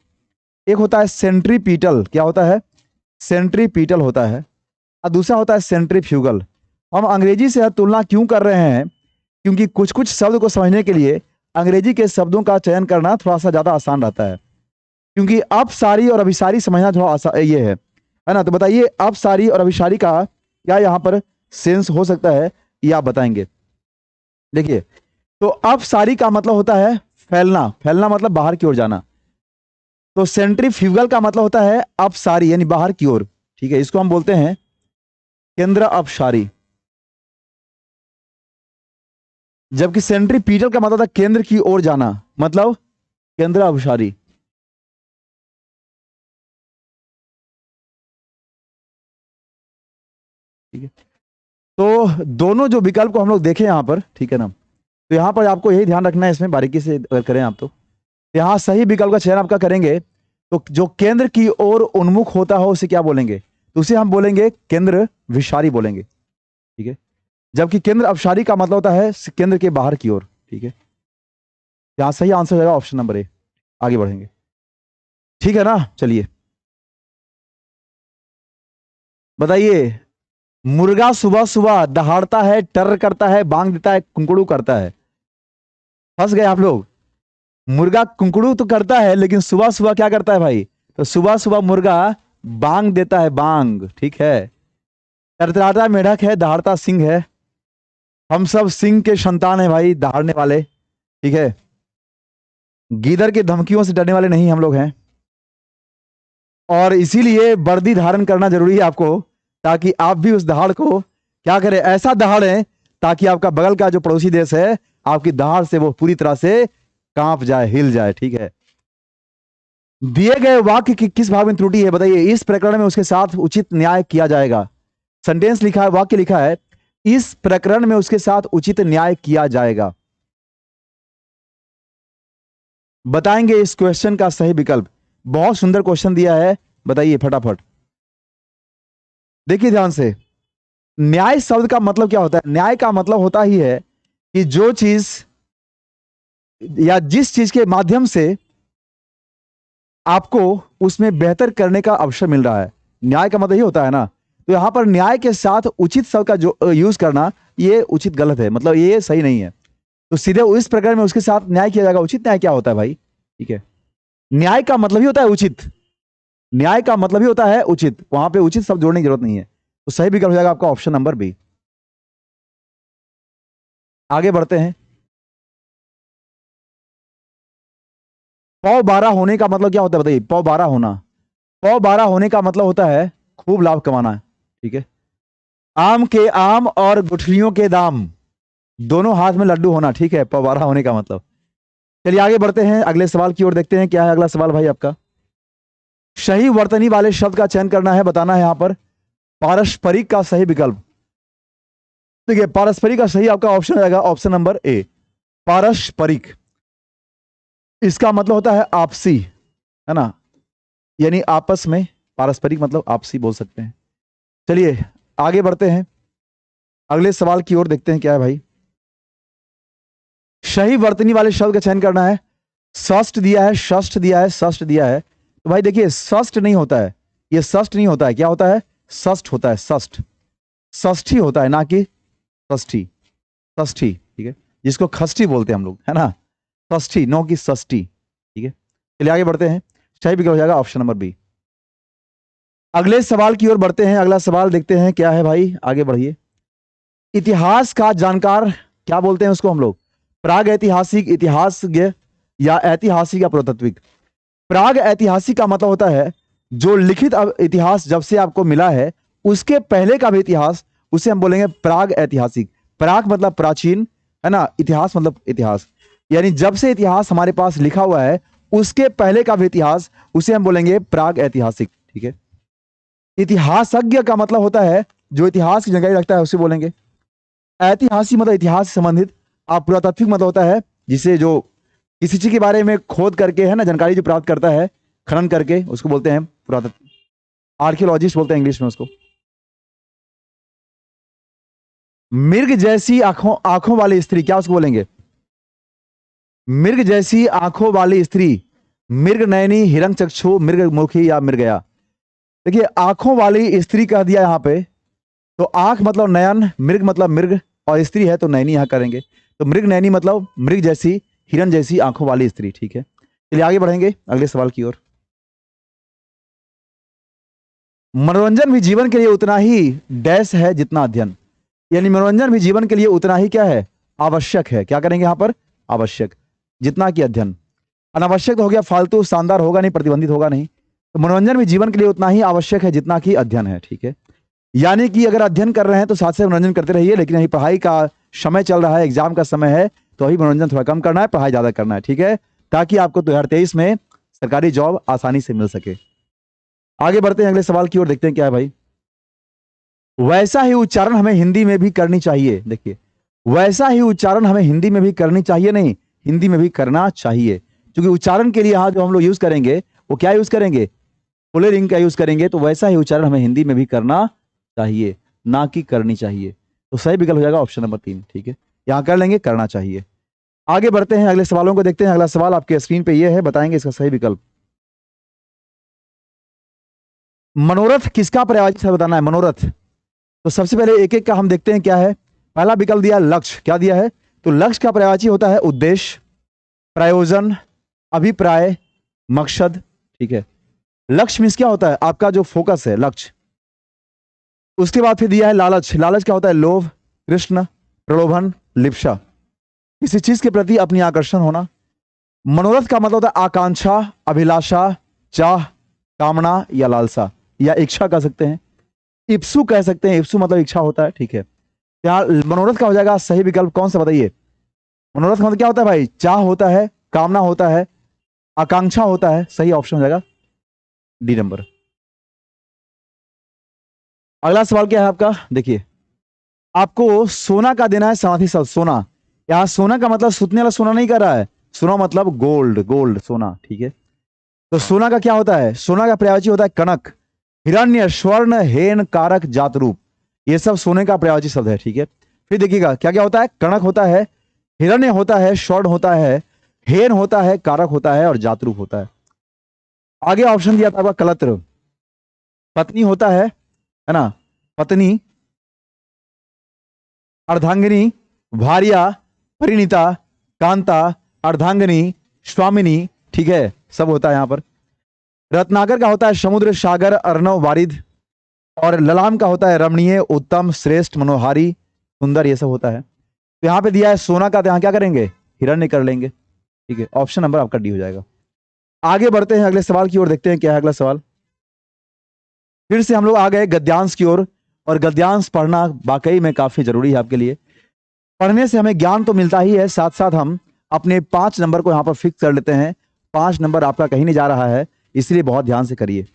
एक होता है सेंट्रीपीटल। क्या होता है? सेंट्रीपीटल होता है, और दूसरा होता है सेंट्रीफ्यूगल। हम अंग्रेजी से तुलना क्यों कर रहे हैं? क्योंकि कुछ कुछ शब्द को समझने के लिए अंग्रेजी के शब्दों का चयन करना थोड़ा सा ज्यादा आसान रहता है। क्योंकि अपसारी और अभिसारी समझना थोड़ा आसान ये है ना। तो बताइए अपसारी और अभिसारी का क्या यहाँ पर सेंस हो सकता है, ये आप बताएंगे। देखिए, तो अपसारी का मतलब होता है फैलना, फैलना मतलब बाहर की ओर जाना। तो सेंट्रीफ्यूगल का मतलब होता है अपसारी, यानी बाहर की ओर। ठीक है, इसको हम बोलते हैं केंद्र अपसारी। जबकि सेंट्रीपीटल का मतलब था केंद्र की ओर जाना, मतलब केंद्र अभिसारी। ठीक है, तो दोनों जो विकल्प को हम लोग देखें यहां पर, ठीक है ना, तो यहां पर आपको यही ध्यान रखना है, इसमें बारीकी से अगर करें आप तो यहां सही विकल्प का चयन आपका करेंगे तो जो केंद्र की ओर उन्मुख होता हो उसे क्या बोलेंगे, तो उसे हम बोलेंगे केंद्र विसारी बोलेंगे। ठीक है, जबकि केंद्र अपसारी का मतलब होता है केंद्र के बाहर की ओर। ठीक है, यहां सही आंसर हो जाएगा ऑप्शन नंबर ए। आगे बढ़ेंगे, ठीक है ना। चलिए बताइए, मुर्गा सुबह सुबह दहाड़ता है, टर करता है, बांग देता है, कुंकड़ू करता है। फंस गए आप लोग। मुर्गा कुंकड़ू तो करता है लेकिन सुबह सुबह क्या करता है भाई, तो सुबह सुबह मुर्गा बांग देता है, बांग। ठीक है, टरटराता मेढक है, दहाड़ता सिंह है। हम सब सिंह के संतान है भाई, दहाड़ने वाले। ठीक है, गीदड़ की धमकियों से डरने वाले नहीं हम लोग हैं, और इसीलिए वर्दी धारण करना जरूरी है आपको, ताकि आप भी उस दहाड़ को क्या करें, ऐसा दहाड़ें ताकि आपका बगल का जो पड़ोसी देश है आपकी दहाड़ से वो पूरी तरह से कांप जाए, हिल जाए। ठीक है, दिए गए वाक्य की किस भाग में त्रुटि है बताइए, इस प्रकरण में उसके साथ उचित न्याय किया जाएगा। सेंटेंस लिखा है, वाक्य लिखा है, इस प्रकरण में उसके साथ उचित न्याय किया जाएगा। बताएंगे इस क्वेश्चन का सही विकल्प। बहुत सुंदर क्वेश्चन दिया है, बताइए फटाफट। देखिए ध्यान से, न्याय शब्द का मतलब क्या होता है, न्याय का मतलब होता ही है कि जो चीज या जिस चीज के माध्यम से आपको उसमें बेहतर करने का अवसर मिल रहा है, न्याय का मतलब ये होता है ना। तो यहां पर न्याय के साथ उचित शब्द का जो यूज करना, ये उचित गलत है, मतलब ये सही नहीं है। तो सीधे इस प्रकार में उसके साथ न्याय किया जाएगा। उचित न्याय क्या होता है भाई, ठीक है, न्याय का मतलब ही होता है उचित, न्याय का मतलब ही होता है उचित, वहां पे उचित शब्द जोड़ने की जरूरत नहीं है। तो सही विकल्प हो जाएगा आपका ऑप्शन नंबर बी। आगे बढ़ते हैं। पौ 12 होने का मतलब क्या होता है बताइए, पौ 12 होना, पौ 12 होने का मतलब होता है खूब लाभ कमाना है। ठीक है, आम के आम और गुठलियों के दाम, दोनों हाथ में लड्डू होना। ठीक है, पौ 12 होने का मतलब। चलिए आगे बढ़ते हैं, अगले सवाल की ओर देखते हैं। क्या है अगला सवाल भाई आपका, सही वर्तनी वाले शब्द का चयन करना है, बताना है यहां पर पारस्परिक का सही विकल्प। देखिए पारस्परिक का सही आपका ऑप्शन रहेगा ऑप्शन नंबर ए, पारस्परिक। इसका मतलब होता है आपसी, है ना, यानी आपस में, पारस्परिक मतलब आपसी बोल सकते हैं। चलिए आगे बढ़ते हैं, अगले सवाल की ओर देखते हैं। क्या है भाई, सही वर्तनी वाले शब्द का चयन करना है। षष्ठ दिया है, षष्ठ दिया है, षष्ठ दिया है, तो भाई देखिए षष्ठ नहीं होता है, ये षष्ठ नहीं होता है, क्या होता है, षष्ठ होता है, षष्ठ, षष्ठी होता है ना कि षष्ठी, षष्ठी। ठीक है, जिसको खष्ठी बोलते हैं हम लोग, है ना, षष्ठी नो की षष्ठी। ठीक है, चलिए आगे बढ़ते हैं, सही विकल्प हो जाएगा ऑप्शन नंबर बी। अगले सवाल की ओर बढ़ते हैं, अगला सवाल देखते हैं क्या है भाई, आगे बढ़िए। इतिहास का जानकार क्या बोलते हैं उसको हम लोग, प्राग ऐतिहासिक, इतिहासज्ञ, या ऐतिहासिक या पुरातात्विक। प्राग ऐतिहासिक का मतलब होता है जो लिखित इतिहास जब से आपको मिला है उसके पहले का भी इतिहास, उसे हम बोलेंगे प्राग ऐतिहासिक। प्राग मतलब प्राचीन, है ना, इतिहास मतलब इतिहास, यानी जब से इतिहास हमारे पास लिखा हुआ है उसके पहले का भी इतिहास, उसे हम बोलेंगे प्राग ऐतिहासिक। ठीक है, इतिहासज्ञ का मतलब होता है जो इतिहास की जानकारी रखता है, उसे बोलेंगे। ऐतिहासिक मतलब इतिहास से संबंधित। आप पुरातात्विक मतलब होता है जिसे जो किसी चीज के बारे में खोद करके, है ना, जानकारी जो प्राप्त करता है खनन करके, उसको बोलते हैं पुरातत्व, आर्कियोलॉजिस्ट बोलते हैं इंग्लिश में उसको। मिर्ग जैसी आंखों आंखों वाली स्त्री, क्या उसको बोलेंगे, मिर्ग जैसी आंखों वाली स्त्री, मिर्ग नयनी, हिरण्यचक्षु, मृग मुखी या मृगया। देखिए आंखों वाली स्त्री कह दिया यहां पे, तो आंख मतलब नयन, मृग मतलब मृग, और स्त्री है तो नयनी यहां करेंगे, तो मृग नयनी मतलब मृग जैसी, हिरण जैसी आंखों वाली स्त्री। ठीक है, चलिए आगे बढ़ेंगे अगले सवाल की ओर। मनोरंजन भी जीवन के लिए उतना ही डैश है जितना अध्ययन, यानी मनोरंजन भी जीवन के लिए उतना ही क्या है, आवश्यक है। क्या करेंगे यहां पर, आवश्यक, जितना कि अध्ययन। अनावश्यक तो हो गया फालतू, शानदार होगा नहीं, प्रतिबंधित होगा नहीं। तो मनोरंजन भी जीवन के लिए उतना ही आवश्यक है जितना कि अध्ययन है। ठीक है, यानी कि अगर अध्ययन कर रहे हैं तो साथ से मनोरंजन करते रहिए, लेकिन यही पढ़ाई का समय चल रहा है, एग्जाम का समय है, तो अभी मनोरंजन थोड़ा कम करना है, पढ़ाई ज्यादा करना है, ठीक है, ताकि आपको 2023 में सरकारी जॉब आसानी से मिल सके। आगे बढ़ते हैं अगले सवाल की ओर, देखते हैं क्या है भाई। वैसा ही उच्चारण हमें हिंदी में भी करनी चाहिए। देखिए, वैसा ही उच्चारण हमें हिंदी में भी करनी चाहिए, नहीं, हिंदी में भी करना चाहिए, क्योंकि उच्चारण के लिए यहाँ जो हम लोग यूज करेंगे वो क्या यूज करेंगे, पुल्लिंग का यूज करेंगे, तो वैसा ही उच्चारण हमें हिंदी में भी करना चाहिए, ना कि करनी चाहिए। तो सही विकल्प हो जाएगा ऑप्शन नंबर 3, ठीक है, यहां कर लेंगे करना चाहिए। आगे बढ़ते हैं, अगले सवालों को देखते हैं। अगला सवाल आपके स्क्रीन पे ये है, बताएंगे इसका सही विकल्प। मनोरथ किसका पर्यायवाची शब्द बताना है, मनोरथ। तो सबसे पहले एक एक का हम देखते हैं क्या है। पहला विकल्प दिया लक्ष्य, क्या दिया है, तो लक्ष्य का पर्यायवाची होता है उद्देश्य, प्रयोजन, अभिप्राय, मकसद, ठीक है। लक्ष्य मीन्स क्या होता है, आपका जो फोकस है, लक्ष्य। उसके बाद फिर दिया है लालच, लालच क्या होता है, लोभ, कृष्ण, प्रलोभन, लिप्सा, किसी चीज के प्रति अपनी आकर्षण होना। मनोरथ का मतलब होता है आकांक्षा, अभिलाषा, चाह, कामना या लालसा या इच्छा कह सकते हैं, इप्सु कह सकते हैं, इप्सु मतलब इच्छा होता है, ठीक है। यहाँ मनोरथ का हो जाएगा सही विकल्प कौन सा, बताइए। मनोरथ का मतलब क्या होता है भाई, चाह होता है, कामना होता है, आकांक्षा होता है, सही ऑप्शन हो जाएगा डी नंबर। अगला सवाल क्या है आपका, देखिए, आपको सोना का देना है समाधि शब्द, सोना। यहां सोना का मतलब सुतने वाला सोना नहीं कर रहा है, सोना मतलब गोल्ड, गोल्ड सोना, ठीक है। तो सोना का क्या होता है, सोना का पर्यायवाची होता है कनक, हिरण्य, स्वर्ण, हेन, कारक, जातरूप, ये सब सोने का पर्यायवाची शब्द है, ठीक है। फिर देखिएगा क्या क्या होता है, कनक होता है, हिरण्य होता है, स्वर्ण होता है, हेन होता है, कारक होता है और जातरूप होता है। आगे ऑप्शन दिया था आपका कलत्र, पत्नी होता है ना, पत्नी, अर्धांगिनी, भार्या, परिणीता, कांता, अर्धांगिनी, स्वामिनी, ठीक है, सब होता है यहां पर। रत्नाकर का होता है समुद्र, सागर, अर्णव, वारिद, और ललाम का होता है रमणीय, उत्तम, श्रेष्ठ, मनोहारी, सुंदर, ये सब होता है। तो यहाँ पे दिया है सोना का, तो यहाँ क्या करेंगे, हिरण्य कर लेंगे, ठीक है, ऑप्शन नंबर आपका डी हो जाएगा। आगे बढ़ते हैं अगले सवाल की ओर, देखते हैं क्या है अगला सवाल। फिर से हम लोग आ गए गद्यांश की ओर, और गद्यांश पढ़ना वाकई में काफी जरूरी है आपके लिए। पढ़ने से हमें ज्ञान तो मिलता ही है, साथ साथ हम अपने 5 नंबर को यहाँ पर फिक्स कर लेते हैं। 5 नंबर आपका कहीं नहीं जा रहा है, इसलिए बहुत ध्यान से करिए।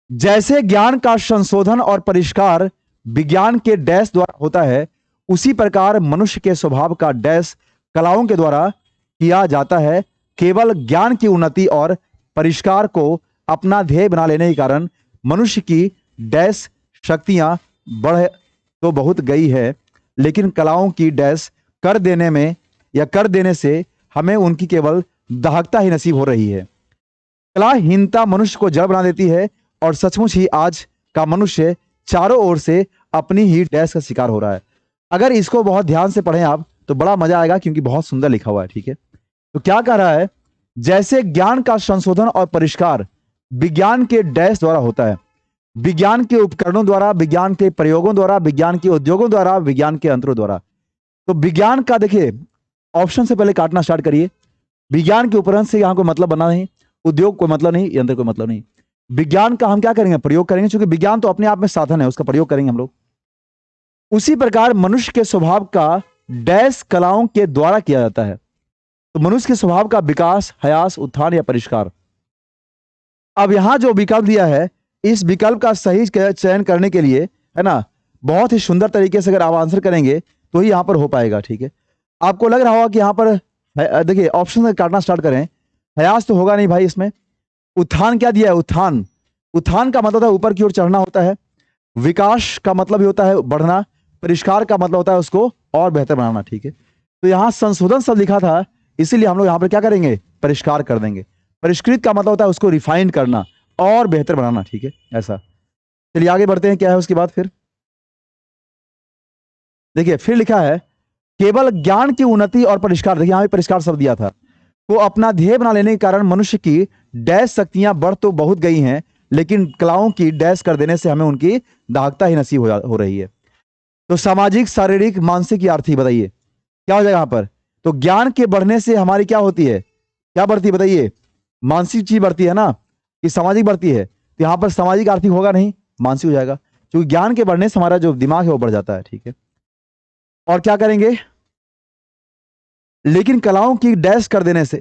जैसे ज्ञान का संशोधन और परिष्कार विज्ञान के डैश द्वारा होता है, उसी प्रकार मनुष्य के स्वभाव का डैश कलाओं के द्वारा किया जाता है। केवल ज्ञान की उन्नति और परिष्कार को अपना ध्येय बना लेने के कारण मनुष्य की डैश शक्तियां बढ़ तो बहुत गई है, लेकिन कलाओं की डैश कर देने में या कर देने से हमें उनकी केवल दाहकता ही नसीब हो रही है। कलाहीनता मनुष्य को जड़ बना देती है, और सचमुच ही आज का मनुष्य चारों ओर से अपनी ही डैश का शिकार हो रहा है। अगर इसको बहुत ध्यान से पढ़ें आप तो बड़ा मजा आएगा, क्योंकि बहुत सुंदर लिखा हुआ है, ठीक है। तो क्या कह रहा है, जैसे ज्ञान का संशोधन और परिष्कार विज्ञान के डैश द्वारा होता है, विज्ञान के उपकरणों द्वारा, विज्ञान के प्रयोगों द्वारा, विज्ञान के उद्योगों द्वारा, विज्ञान के यंत्रों द्वारा। तो विज्ञान का देखिए, ऑप्शन से पहले काटना स्टार्ट करिए। विज्ञान के उपकरण से यहां कोई मतलब बना नहीं, उद्योग कोई मतलब नहीं, यंत्र कोई मतलब नहीं। विज्ञान का हम क्या करेंगे, प्रयोग करेंगे, क्योंकि विज्ञान तो अपने आप में साधन है, उसका प्रयोग करेंगे हम लोग। उसी प्रकार मनुष्य के स्वभाव का डैश कलाओं के द्वारा किया जाता है। तो मनुष्य के स्वभाव का विकास, हयास, उत्थान या परिष्कार। अब यहां जो विकल्प दिया है, इस विकल्प का सही चयन करने के लिए, है ना, बहुत ही सुंदर तरीके से अगर आप आंसर करेंगे तो ही यहां पर हो पाएगा, ठीक है। आपको लग रहा होगा कि यहां पर देखिए ऑप्शन से काटना स्टार्ट करें, हयास तो होगा नहीं भाई इसमें। उत्थान क्या दिया है, उत्थान, उत्थान का मतलब होता है ऊपर की ओर चढ़ना होता है। विकास का मतलब ही होता है बढ़ना। परिष्कार का मतलब होता है उसको और बेहतर बनाना, ठीक है। तो यहां संशोधन शब्द लिखा था, इसीलिए हम लोग यहां पर क्या करेंगे, परिष्कार कर देंगे। परिष्कृत का मतलब होता है उसको रिफाइन करना और बेहतर बनाना, ठीक है, ऐसा। चलिए आगे बढ़ते हैं, क्या है उसके बाद फिर देखिए, फिर लिखा है केवल ज्ञान की उन्नति और परिष्कार, देखिए यहां पे परिष्कार शब्द दिया था, को अपना ध्येय बना लेने के कारण मनुष्य की डैश शक्तियां बढ़ तो बहुत गई हैं, लेकिन कलाओं की डैश कर देने से हमें उनकी दाहकता ही नसीब हो रही है। तो सामाजिक, शारीरिक, मानसिक या आर्थिक, बताइए क्या हो जाएगा यहां पर। तो ज्ञान के बढ़ने से हमारी क्या होती है, क्या बढ़ती है बताइए, मानसिक चीज बढ़ती है ना, कि सामाजिक बढ़ती है। तो यहां पर सामाजिक आर्थिक होगा नहीं, मानसिक हो जाएगा, क्योंकि ज्ञान के बढ़ने से हमारा जो दिमाग है वो बढ़ जाता है, ठीक है। और क्या करेंगे, लेकिन कलाओं की डैश कर देने से,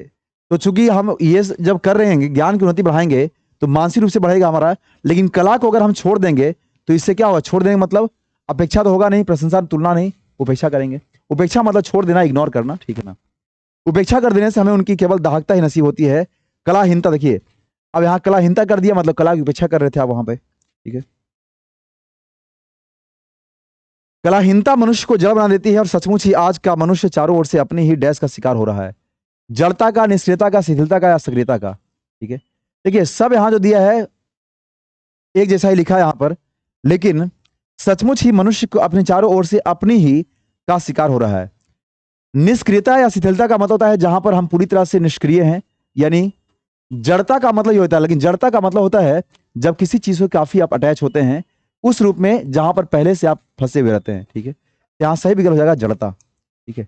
तो चूंकि हम ये जब कर रहे हैं ज्ञान की उन्नति बढ़ाएंगे तो मानसिक रूप से बढ़ेगा हमारा, लेकिन कला को अगर हम छोड़ देंगे तो इससे क्या होगा, छोड़ देंगे मतलब अपेक्षा तो होगा नहीं, प्रशंसा तुलना नहीं, उपेक्षा करेंगे। उपेक्षा मतलब छोड़ देना, इग्नोर करना, ठीक है ना। उपेक्षा कर देने से हमें उनकी केवल दाहकता ही नसीब होती है, कलाहीनता। देखिए अब यहाँ कलाहीनता कर दिया मतलब कला की उपेक्षा कर रहे थे आप वहां पे, ठीक है। कलाहीनता मनुष्य को जड़ बना देती है और सचमुच ही आज का मनुष्य चारों ओर से अपनी ही डैश का शिकार हो रहा है, जड़ता का, निष्क्रियता का, शिथिलता का या सक्रियता का, ठीक है। देखिए सब यहां जो दिया है एक जैसा ही लिखा है यहां पर, लेकिन सचमुच ही मनुष्य को अपने चारों ओर से अपनी ही का शिकार हो रहा है। निष्क्रियता या शिथिलता का मतलब होता है जहां पर हम पूरी तरह से निष्क्रिय हैं, यानी जड़ता का मतलब ये होता है, लेकिन जड़ता का मतलब होता है जब किसी चीज को काफी आप अटैच होते हैं उस रूप में जहां पर पहले से आप फंसे हुए रहते हैं, ठीक है। यहाँ सही विकल्प हो जाएगा जड़ता, ठीक है।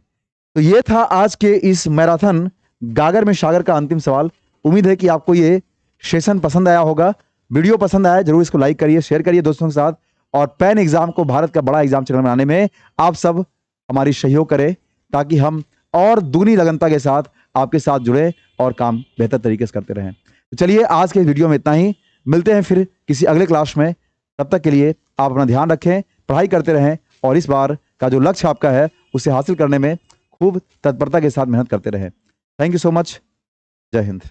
तो ये था आज के इस मैराथन गागर में सागर का अंतिम सवाल। उम्मीद है कि आपको ये सेशन पसंद आया होगा। वीडियो पसंद आया जरूर इसको लाइक करिए, शेयर करिए दोस्तों के साथ, और पैन एग्जाम को भारत का बड़ा एग्जाम चैनल बनाने में आप सब हमारी सहयोग करें, ताकि हम और दुगनी लगनता के साथ आपके साथ जुड़े और काम बेहतर तरीके से करते रहें। तो चलिए आज के वीडियो में इतना ही, मिलते हैं फिर किसी अगले क्लास में। तब तक के लिए आप अपना ध्यान रखें, पढ़ाई करते रहें, और इस बार का जो लक्ष्य आपका है उसे हासिल करने में खूब तत्परता के साथ मेहनत करते रहें। Thank you so much. जय हिंद।